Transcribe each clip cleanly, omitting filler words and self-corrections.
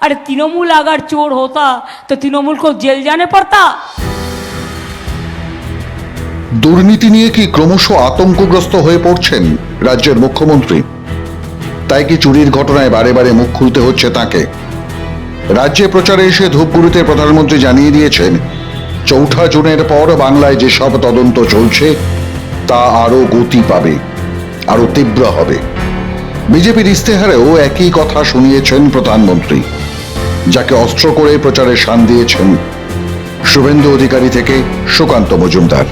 अरे तृणमूल अगर चोर होता तो तृणमूल को जेल जाने पड़ता। দুর্নীতি নিয়ে কি ক্রমশ আতঙ্কগ্রস্ত হয়ে পড়ছেন রাজ্যের মুখ্যমন্ত্রী? তাই কি চুরির ঘটনায় বারে বারে মুখ খুলতে হচ্ছে তাকে? রাজ্যে প্রচারে এসে ধূপগুড়িতে প্রধানমন্ত্রী জানিয়ে দিয়েছেন, ৪ঠা জুনের পর বাংলায় যেসব তদন্ত চলছে তা আরো গতি পাবে, আরো তীব্র হবে। বিজেপির ইস্তেহারেও একই কথা শুনিয়েছেন প্রধানমন্ত্রী, যাকে অস্ত্র করে প্রচারে শান দিয়েছেন শুভেন্দু অধিকারী থেকে সুকান্ত মজুমদার।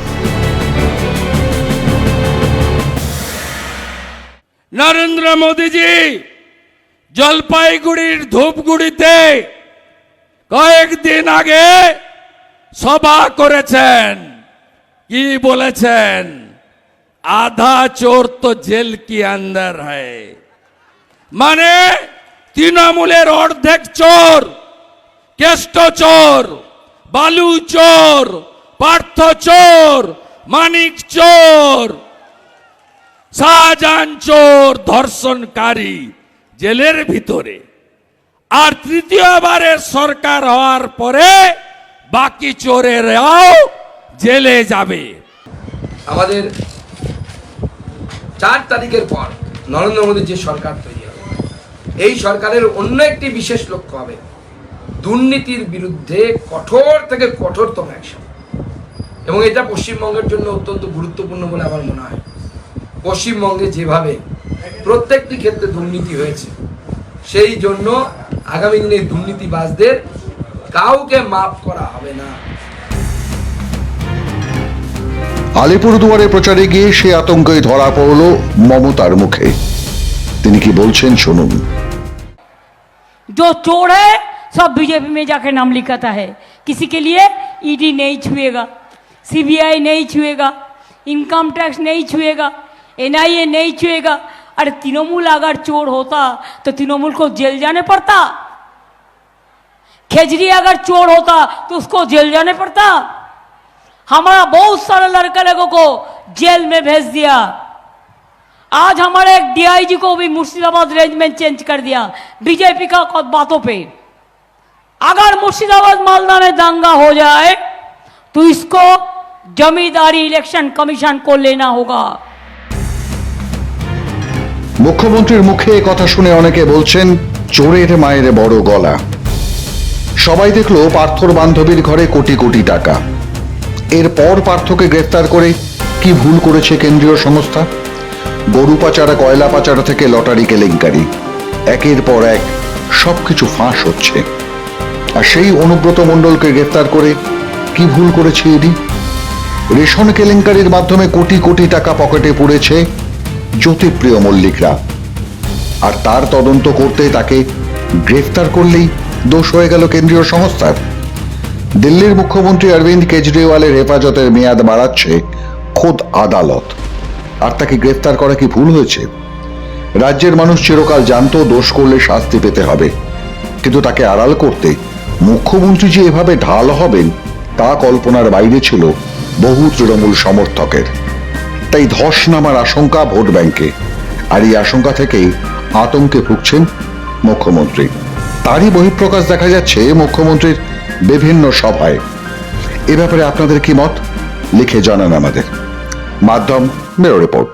নরেন্দ্র মোদীজি জলপাইগুড়ির ধূপগুড়িতে কয়েকদিন আগে সভা করেছেন। কি বলেছেন? আধা চোর তো জেল কি অন্দর হ্যায়, মানে তৃণমূলের অর্ধেক চোর, কেষ্ট চোর, বালু চোর, পার্থ চোর, মানিক চোর, শাহজাহান চোর, ধর্ষণকারী জেলের ভিতরে। আর তৃতীয়বারের সরকার হওয়ার পরে বাকি চোরেরাও জেলে যাবে। আমাদের 4 তারিখের পর নরেন্দ্র মোদীর যে সরকার তৈরি হবে, এই সরকারের অন্য একটি বিশেষ লক্ষ্য হবে দুর্নীতির বিরুদ্ধে কঠোর থেকে কঠোরতম অ্যাকশন। এবং এটা পশ্চিমবঙ্গের জন্য অত্যন্ত গুরুত্বপূর্ণ বলে আমার মনে হয়। পশ্চিমবঙ্গে যেভাবে প্রত্যেকটি ক্ষেত্রে দুর্নীতি হয়েছে, সেই জন্য আগামী দিনে দুর্নীতিবাজদের কাউকে মাফ করা হবে না। আলিপুরদুয়ারে প্রচারে গিয়ে সে আতঙ্কে ধরা পড়ল মমতার মুখে। তিনি কি বলছেন শুনুন। जो चोर है सब बीजेपी में जाके नाम लिखाता है। किसी के लिए ईडी नहीं छुएगा, सीबीआई नहीं छुएगा, इनकम टैक्स नहीं छुएगा, एनआईए नहीं छुएगा। अरे तृणमूल अगर चोर होता तो तृणमूल को जेल जाने पड़ता। खेजरी अगर चोर होता तो उसको जेल जाने पड़ता। हमारा बहुत सारे लड़के लोगों को जेल में भेज दिया। आज हमारे एक डीआईजी को भी मुर्शिदाबाद रेंज में चेंज कर दिया बीजेपी का बातों पे। अगर मुर्शिदाबाद मालदा में दंगा हो जाए तो इसको जमींदारी इलेक्शन कमीशन को लेना होगा। মুখ্যমন্ত্রীর মুখে এ কথা শুনে অনেকে বলছেন, চোরের মায়ের বড় গলা। সবাই দেখলো পার্থর বান্ধবীর ঘরে কোটি কোটি টাকা। এরপর পার্থকে গ্রেফতার করে কি ভুল করেছে কেন্দ্রীয় সংস্থা? গরু পাচার, কয়লা পাচার থেকে লটারি কেলেঙ্কারি, একের পর এক সবকিছু ফাঁস হচ্ছে। আর সেই অনুব্রত মণ্ডলকে গ্রেফতার করে কি ভুল করেছে ইডি? রেশন কেলেঙ্কারির মাধ্যমে কোটি কোটি টাকা পকেটে পুড়েছে জ্যোতিপ্রিয় মল্লিকরা। আর তার তদন্ত করতে তাকে গ্রেফতার করলেই দোষ হয়ে গেল কেন্দ্রীয় সংস্থার। দিল্লির মুখ্যমন্ত্রী অরবিন্দ কেজরিওয়ালের হেফাজতের মেয়াদ বাড়াচ্ছে খোদ আদালত। আর তাকে গ্রেফতার করা কি ভুল হয়েছে? রাজ্যের মানুষ চিরকাল জানতো দোষ করলে শাস্তি পেতে হবে, কিন্তু তাকে আড়াল করতে মুখ্যমন্ত্রী যে এভাবে ঢাল হবেন তা কল্পনার বাইরে ছিল বহু তৃণমূল সমর্থকের। তাই ধস নামার আশঙ্কা ভোট ব্যাংকে। আর এই আশঙ্কা থেকেই আতঙ্কে ভুগছেন মুখ্যমন্ত্রী। তারই বহিঃপ্রকাশ দেখা যাচ্ছে মুখ্যমন্ত্রীর বিভিন্ন সভায়। এ ব্যাপারে আপনাদের কি মত? লিখে জানান আমাদের। মাধ্যম ব্যুরো রিপোর্ট।